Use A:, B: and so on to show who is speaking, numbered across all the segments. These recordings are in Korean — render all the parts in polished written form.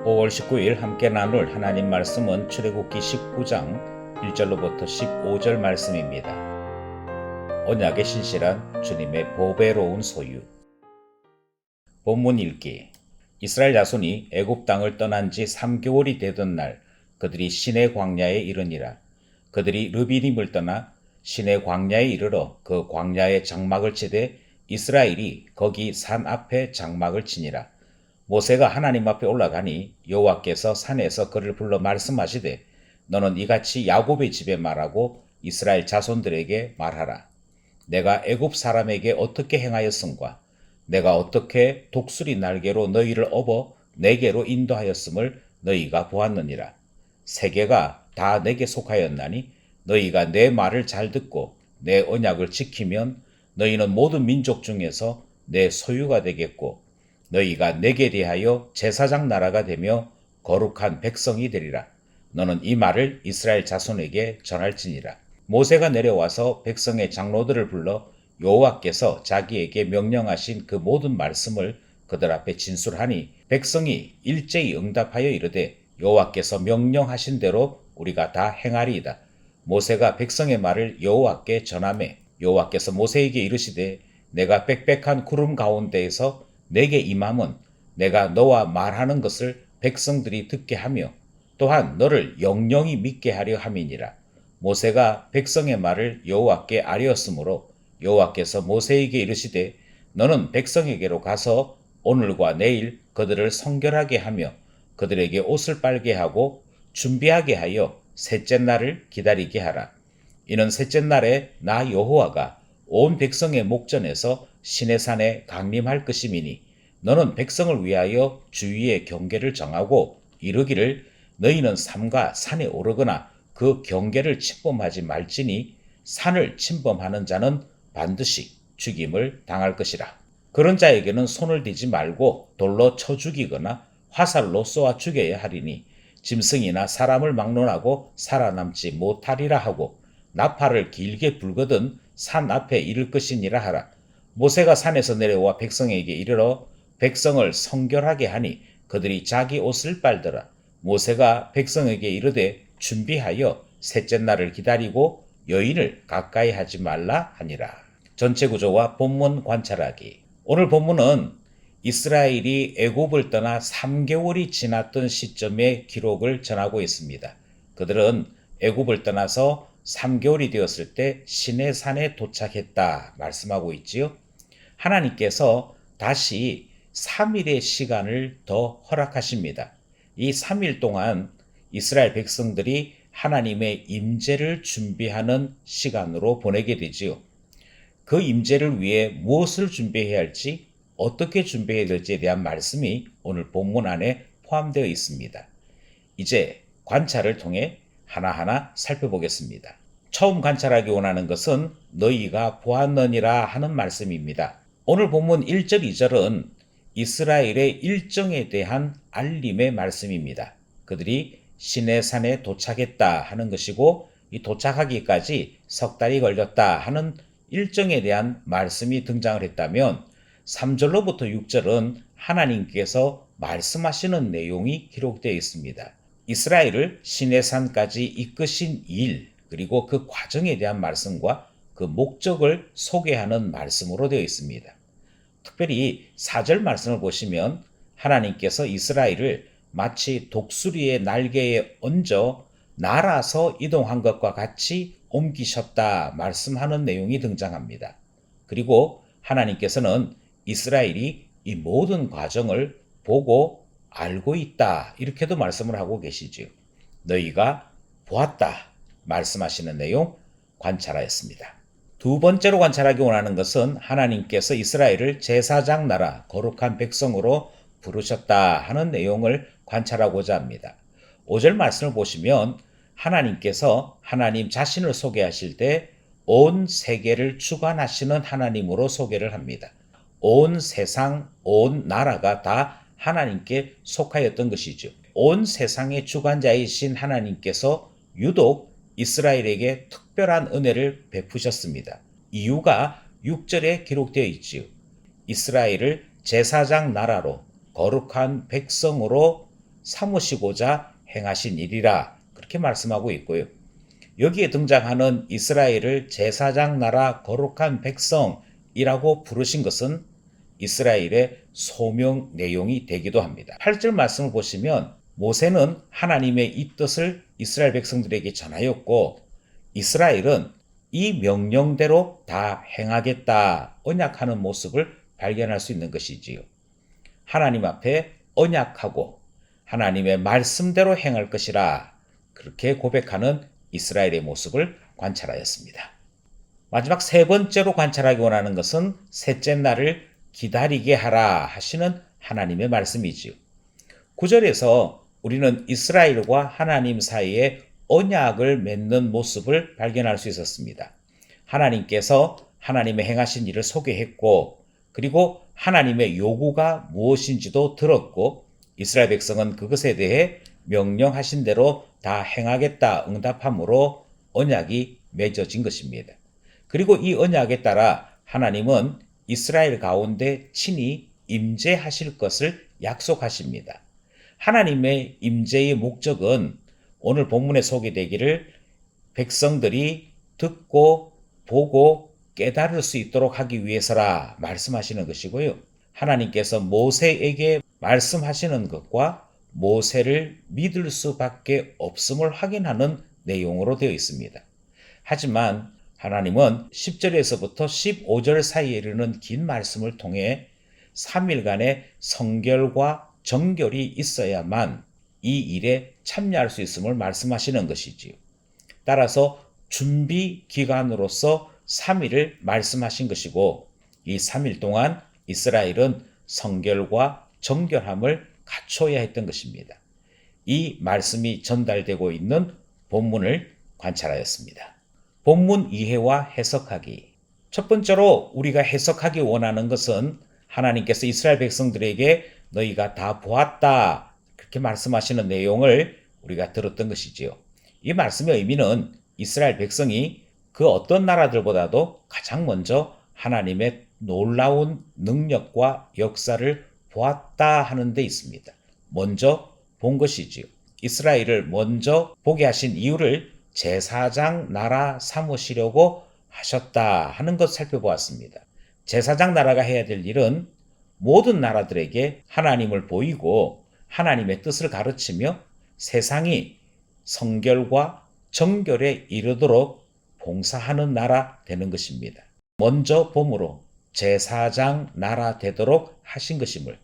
A: 5월 19일 함께 나눌 하나님 말씀은 출애굽기 19장 1절로부터 15절 말씀입니다. 언약의 신실한 주님의 보배로운 소유. 본문 읽기. 이스라엘 자손이 애굽 땅을 떠난 지 3개월이 되던 날 그들이 시내 광야에 이르니라. 그들이 르비딤을 떠나 시내 광야에 이르러 그 광야에 장막을 치되 이스라엘이 거기 산 앞에 장막을 치니라. 모세가 하나님 앞에 올라가니 여호와께서 산에서 그를 불러 말씀하시되 너는 이같이 야곱의 집에 말하고 이스라엘 자손들에게 말하라. 내가 애굽 사람에게 어떻게 행하였음과 내가 어떻게 독수리 날개로 너희를 업어 내게로 인도하였음을 너희가 보았느니라. 세계가 다 내게 속하였나니 너희가 내 말을 잘 듣고 내 언약을 지키면 너희는 모든 민족 중에서 내 소유가 되겠고 너희가 내게 대하여 제사장 나라가 되며 거룩한 백성이 되리라. 너는 이 말을 이스라엘 자손에게 전할지니라. 모세가 내려와서 백성의 장로들을 불러 여호와께서 자기에게 명령하신 그 모든 말씀을 그들 앞에 진술하니 백성이 일제히 응답하여 이르되 여호와께서 명령하신 대로 우리가 다 행하리이다. 모세가 백성의 말을 여호와께 전하매 여호와께서 모세에게 이르시되 내가 빽빽한 구름 가운데에서 내게 임함은 내가 너와 말하는 것을 백성들이 듣게 하며 또한 너를 영영히 믿게 하려 함이니라. 모세가 백성의 말을 여호와께 아뢰었으므로 여호와께서 모세에게 이르시되 너는 백성에게로 가서 오늘과 내일 그들을 성결하게 하며 그들에게 옷을 빨게 하고 준비하게 하여 셋째 날을 기다리게 하라. 이는 셋째 날에 나 여호와가 온 백성의 목전에서 시내산에 강림할 것임이니 너는 백성을 위하여 주위의 경계를 정하고 이르기를 너희는 삼가 산에 오르거나 그 경계를 침범하지 말지니 산을 침범하는 자는 반드시 죽임을 당할 것이라. 그런 자에게는 손을 대지 말고 돌로 쳐 죽이거나 화살로 쏘아 죽여야 하리니 짐승이나 사람을 막론하고 살아남지 못하리라 하고 나팔을 길게 불거든 산 앞에 이를 것이니라 하라. 모세가 산에서 내려와 백성에게 이르러 백성을 성결하게 하니 그들이 자기 옷을 빨더라. 모세가 백성에게 이르되 준비하여 셋째 날을 기다리고 여인을 가까이 하지 말라 하니라. 전체 구조와 본문 관찰하기. 오늘 본문은 이스라엘이 애굽을 떠나 3개월이 지났던 시점의 기록을 전하고 있습니다. 그들은 애굽을 떠나서 3개월이 되었을 때 시내산에 도착했다 말씀하고 있지요. 하나님께서 다시 3일의 시간을 더 허락하십니다. 이 3일 동안 이스라엘 백성들이 하나님의 임재를 준비하는 시간으로 보내게 되지요. 그 임재를 위해 무엇을 준비해야 할지 어떻게 준비해야 될지에 대한 말씀이 오늘 본문 안에 포함되어 있습니다. 이제 관찰을 통해 하나하나 살펴보겠습니다. 처음 관찰하기 원하는 것은 너희가 보았느니라 하는 말씀입니다. 오늘 본문 1절, 2절은 이스라엘의 일정에 대한 알림의 말씀입니다. 그들이 시내산에 도착했다 하는 것이고 이 도착하기까지 석 달이 걸렸다 하는 일정에 대한 말씀이 등장을 했다면 3절로부터 6절은 하나님께서 말씀하시는 내용이 기록되어 있습니다. 이스라엘을 시내산까지 이끄신 일 그리고 그 과정에 대한 말씀과 그 목적을 소개하는 말씀으로 되어 있습니다. 특별히 4절 말씀을 보시면 하나님께서 이스라엘을 마치 독수리의 날개에 얹어 날아서 이동한 것과 같이 옮기셨다 말씀하는 내용이 등장합니다. 그리고 하나님께서는 이스라엘이 이 모든 과정을 보고 알고 있다 이렇게도 말씀을 하고 계시지요. 너희가 보았다 말씀하시는 내용 관찰하였습니다. 두 번째로 관찰하기 원하는 것은 하나님께서 이스라엘을 제사장 나라 거룩한 백성으로 부르셨다 하는 내용을 관찰하고자 합니다. 5절 말씀을 보시면 하나님께서 하나님 자신을 소개하실 때 온 세계를 주관하시는 하나님으로 소개를 합니다. 온 세상, 온 나라가 다 하나님께 속하였던 것이죠. 온 세상의 주관자이신 하나님께서 유독 이스라엘에게 특별한 은혜를 베푸셨습니다. 이유가 6절에 기록되어 있지요. 이스라엘을 제사장 나라로 거룩한 백성으로 삼으시고자 행하신 일이라 그렇게 말씀하고 있고요. 여기에 등장하는 이스라엘을 제사장 나라 거룩한 백성이라고 부르신 것은 이스라엘의 소명 내용이 되기도 합니다. 8절 말씀을 보시면 모세는 하나님의 이 뜻을 이스라엘 백성들에게 전하였고 이스라엘은 이 명령대로 다 행하겠다 언약하는 모습을 발견할 수 있는 것이지요. 하나님 앞에 언약하고 하나님의 말씀대로 행할 것이라 그렇게 고백하는 이스라엘의 모습을 관찰하였습니다. 마지막 세 번째로 관찰하기 원하는 것은 셋째 날을 기다리게 하라 하시는 하나님의 말씀이지요. 9절에서 우리는 이스라엘과 하나님 사이에 언약을 맺는 모습을 발견할 수 있었습니다. 하나님께서 하나님의 행하신 일을 소개했고 그리고 하나님의 요구가 무엇인지도 들었고 이스라엘 백성은 그것에 대해 명령하신 대로 다 행하겠다 응답함으로 언약이 맺어진 것입니다. 그리고 이 언약에 따라 하나님은 이스라엘 가운데 친히 임재하실 것을 약속하십니다. 하나님의 임재의 목적은 오늘 본문에 소개되기를 백성들이 듣고 보고 깨달을 수 있도록 하기 위해서라 말씀하시는 것이고요. 하나님께서 모세에게 말씀하시는 것과 모세를 믿을 수밖에 없음을 확인하는 내용으로 되어 있습니다. 하지만 하나님은 10절에서부터 15절 사이에 이르는 긴 말씀을 통해 3일간의 성결과 정결이 있어야만 이 일에 참여할 수 있음을 말씀하시는 것이지요. 따라서 준비 기간으로서 3일을 말씀하신 것이고 이 3일 동안 이스라엘은 성결과 정결함을 갖춰야 했던 것입니다. 이 말씀이 전달되고 있는 본문을 관찰하였습니다. 본문 이해와 해석하기. 첫 번째로 우리가 해석하기 원하는 것은 하나님께서 이스라엘 백성들에게 너희가 다 보았다 그렇게 말씀하시는 내용을 우리가 들었던 것이지요. 이 말씀의 의미는 이스라엘 백성이 그 어떤 나라들보다도 가장 먼저 하나님의 놀라운 능력과 역사를 보았다 하는 데 있습니다. 먼저 본 것이지요. 이스라엘을 먼저 보게 하신 이유를 제사장 나라 삼으시려고 하셨다 하는 것 살펴보았습니다. 제사장 나라가 해야 될 일은 모든 나라들에게 하나님을 보이고 하나님의 뜻을 가르치며 세상이 성결과 정결에 이르도록 봉사하는 나라 되는 것입니다. 먼저 봄으로 제사장 나라 되도록 하신 것임을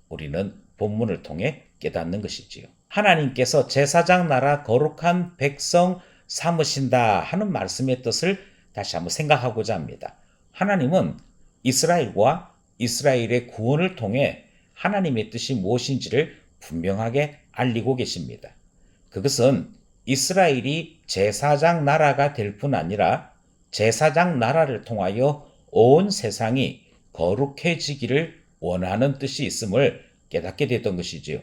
A: 우리는 본문을 통해 깨닫는 것이지요. 하나님께서 제사장 나라 거룩한 백성 삼으신다 하는 말씀의 뜻을 다시 한번 생각하고자 합니다. 하나님은 이스라엘과 이스라엘의 구원을 통해 하나님의 뜻이 무엇인지를 분명하게 알리고 계십니다. 그것은 이스라엘이 제사장 나라가 될 뿐 아니라 제사장 나라를 통하여 온 세상이 거룩해지기를 원하는 뜻이 있음을 깨닫게 됐던 것이지요.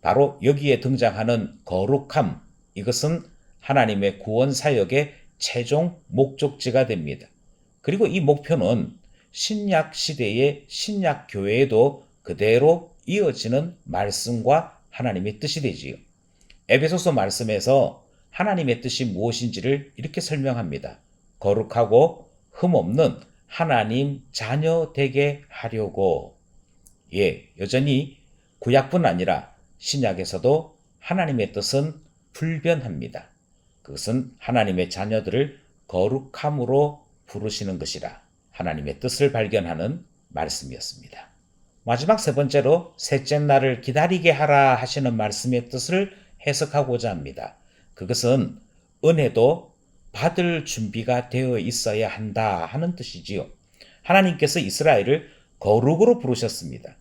A: 바로 여기에 등장하는 거룩함, 이것은 하나님의 구원 사역의 최종 목적지가 됩니다. 그리고 이 목표는 신약 시대의 신약 교회에도 그대로 이어지는 말씀과 하나님의 뜻이 되지요. 에베소서 말씀에서 하나님의 뜻이 무엇인지를 이렇게 설명합니다. 거룩하고 흠없는 하나님 자녀 되게 하려고. 여전히 구약뿐 아니라 신약에서도 하나님의 뜻은 불변합니다. 그것은 하나님의 자녀들을 거룩함으로 부르시는 것이라 하나님의 뜻을 발견하는 말씀이었습니다. 마지막 세 번째로 셋째 날을 기다리게 하라 하시는 말씀의 뜻을 해석하고자 합니다. 그것은 은혜도 받을 준비가 되어 있어야 한다 하는 뜻이지요. 하나님께서 이스라엘을 거룩으로 부르셨습니다.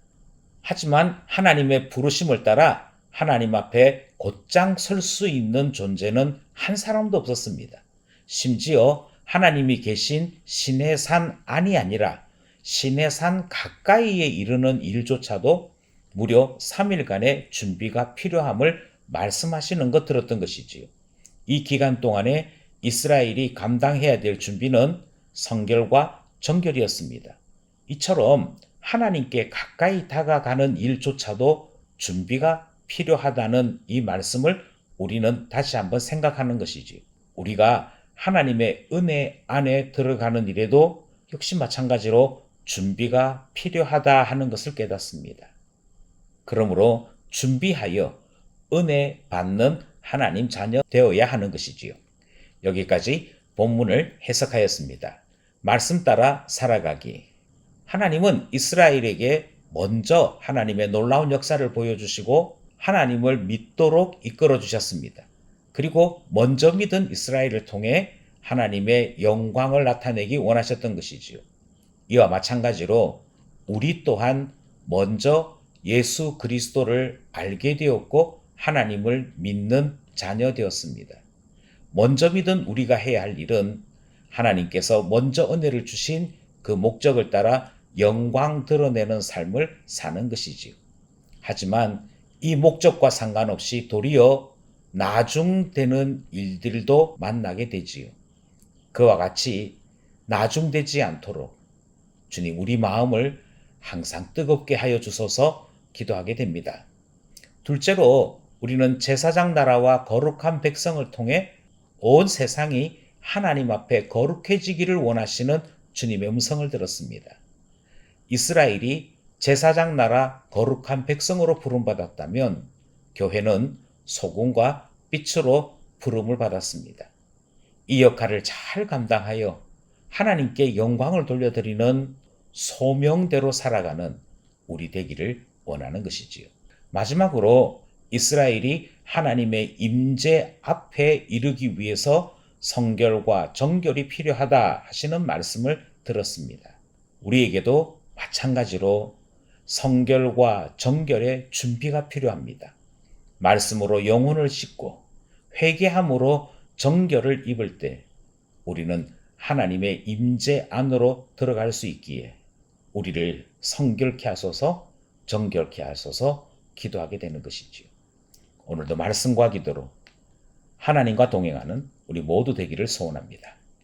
A: 하지만 하나님의 부르심을 따라 하나님 앞에 곧장 설 수 있는 존재는 한 사람도 없었습니다. 심지어 하나님이 계신 시내산 안이 아니라 시내산 가까이에 이르는 일조차도 무려 3일간의 준비가 필요함을 말씀하시는 것 들었던 것이지요. 이 기간 동안에 이스라엘이 감당해야 될 준비는 성결과 정결이었습니다. 이처럼 하나님께 가까이 다가가는 일조차도 준비가 필요하다는 이 말씀을 우리는 다시 한번 생각하는 것이지. 우리가 하나님의 은혜 안에 들어가는 일에도 역시 마찬가지로 준비가 필요하다 하는 것을 깨닫습니다. 그러므로 준비하여 은혜 받는 하나님 자녀 되어야 하는 것이지요. 여기까지 본문을 해석하였습니다. 말씀 따라 살아가기. 하나님은 이스라엘에게 먼저 하나님의 놀라운 역사를 보여주시고 하나님을 믿도록 이끌어 주셨습니다. 그리고 먼저 믿은 이스라엘을 통해 하나님의 영광을 나타내기 원하셨던 것이지요. 이와 마찬가지로 우리 또한 먼저 예수 그리스도를 알게 되었고 하나님을 믿는 자녀 되었습니다. 먼저 믿은 우리가 해야 할 일은 하나님께서 먼저 은혜를 주신 그 목적을 따라 영광 드러내는 삶을 사는 것이지요. 하지만 이 목적과 상관없이 도리어 나중되는 일들도 만나게 되지요. 그와 같이 나중되지 않도록 주님 우리 마음을 항상 뜨겁게 하여 주소서 기도하게 됩니다. 둘째로 우리는 제사장 나라와 거룩한 백성을 통해 온 세상이 하나님 앞에 거룩해지기를 원하시는 주님의 음성을 들었습니다. 이스라엘이 제사장 나라 거룩한 백성으로 부름받았다면 교회는 소금과 빛으로 부름을 받았습니다. 이 역할을 잘 감당하여 하나님께 영광을 돌려드리는 소명대로 살아가는 우리 되기를 원하는 것이지요. 마지막으로 이스라엘이 하나님의 임재 앞에 이르기 위해서 성결과 정결이 필요하다 하시는 말씀을 들었습니다. 우리에게도 마찬가지로 성결과 정결의 준비가 필요합니다. 말씀으로 영혼을 씻고 회개함으로 정결을 입을 때 우리는 하나님의 임재 안으로 들어갈 수 있기에 우리를 성결케 하소서 정결케 하소서 기도하게 되는 것이지요. 오늘도 말씀과 기도로 하나님과 동행하는 우리 모두 되기를 소원합니다.